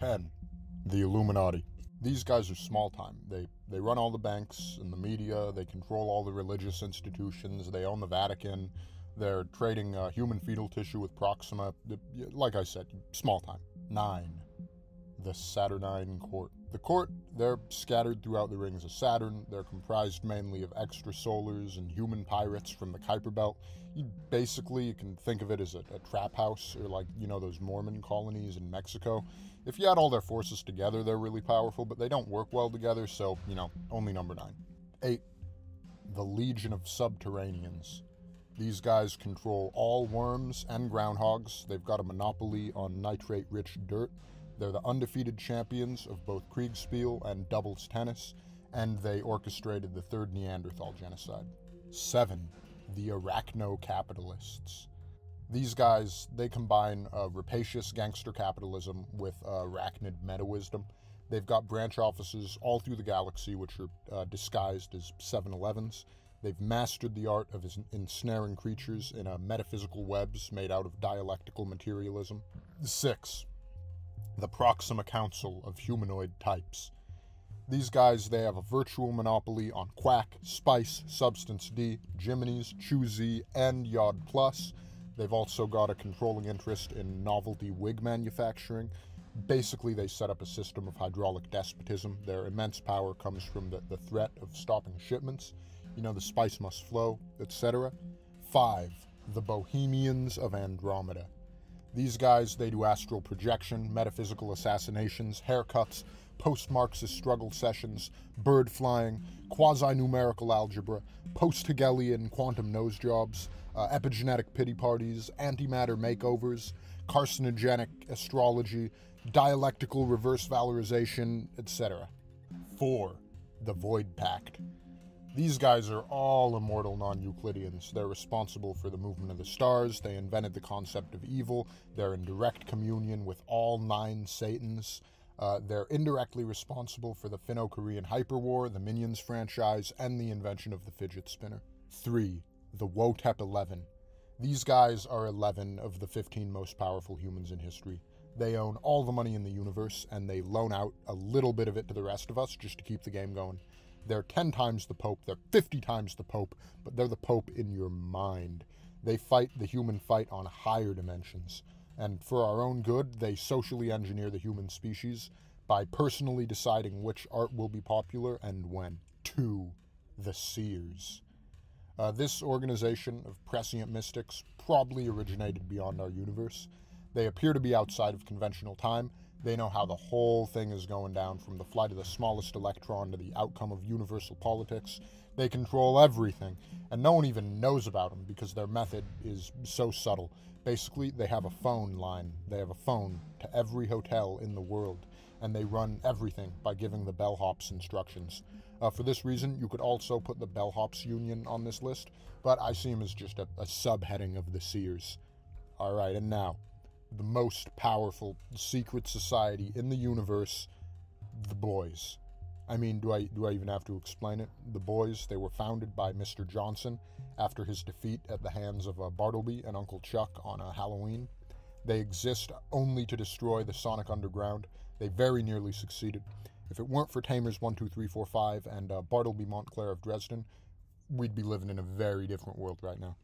10. The Illuminati. These guys are small time. They run all the banks and the media, they control all the religious institutions, they own the Vatican, they're trading human fetal tissue with Proxima. Like I said, small time. 9. The Saturnine Court. The court, they're scattered throughout the rings of Saturn. They're comprised mainly of extrasolars and human pirates from the Kuiper Belt. You can think of it as a trap house, or like, those Mormon colonies in Mexico. If you add all their forces together, they're really powerful, but they don't work well together, so, only number 9. 8. The Legion of Subterraneans. These guys control all worms and groundhogs. They've got a monopoly on nitrate-rich dirt. They're the undefeated champions of both Kriegspiel and doubles tennis, and they orchestrated the third Neanderthal genocide. 7. The Arachnocapitalists. These guys, they combine rapacious gangster capitalism with arachnid meta-wisdom. They've got branch offices all through the galaxy, which are disguised as 7-Elevens. They've mastered the art of ensnaring creatures in metaphysical webs made out of dialectical materialism. 6. The Proxima Council of humanoid types. These guys, they have a virtual monopoly on Quack, Spice, Substance D, Jiminy's, Choosy, and Yod Plus. They've also got a controlling interest in novelty wig manufacturing. Basically, they set up a system of hydraulic despotism. Their immense power comes from the threat of stopping shipments. The spice must flow, etc. 5. The Bohemians of Andromeda. These guys, they do astral projection, metaphysical assassinations, haircuts, post-Marxist struggle sessions, bird flying, quasi-numerical algebra, post-Hegelian quantum nose jobs, epigenetic pity parties, antimatter makeovers, carcinogenic astrology, dialectical reverse valorization, etc. 4. The Void Pact. These guys are all immortal non-Euclideans. They're responsible for the movement of the stars. They invented the concept of evil. They're in direct communion with all 9 Satans. They're indirectly responsible for the Finno-Korean Hyperwar, the Minions franchise, and the invention of the fidget spinner. 3. The Wotep 11. These guys are 11 of the 15 most powerful humans in history. They own all the money in the universe, and they loan out a little bit of it to the rest of us just to keep the game going. They're 10 times the Pope, they're 50 times the Pope, but they're the Pope in your mind. They fight the human fight on higher dimensions. And for our own good, they socially engineer the human species by personally deciding which art will be popular and when. 2. The Sears. This organization of prescient mystics probably originated beyond our universe. They appear to be outside of conventional time. They know how the whole thing is going down, from the flight of the smallest electron to the outcome of universal politics. They control everything, and no one even knows about them because their method is so subtle. Basically, they have a phone line. They have a phone to every hotel in the world, and they run everything by giving the bellhops instructions. For this reason, you could also put the bellhops union on this list, but I see them as just a subheading of the Sears. Alright, and now, the most powerful secret society in the universe, the Boys. I mean, do I even have to explain it? The Boys, they were founded by Mr. Johnson after his defeat at the hands of Bartleby and Uncle Chuck on Halloween. They exist only to destroy the Sonic Underground. They very nearly succeeded. If it weren't for Tamers 1, 2, 3, 4, 5 and Bartleby Montclair of Dresden, we'd be living in a very different world right now.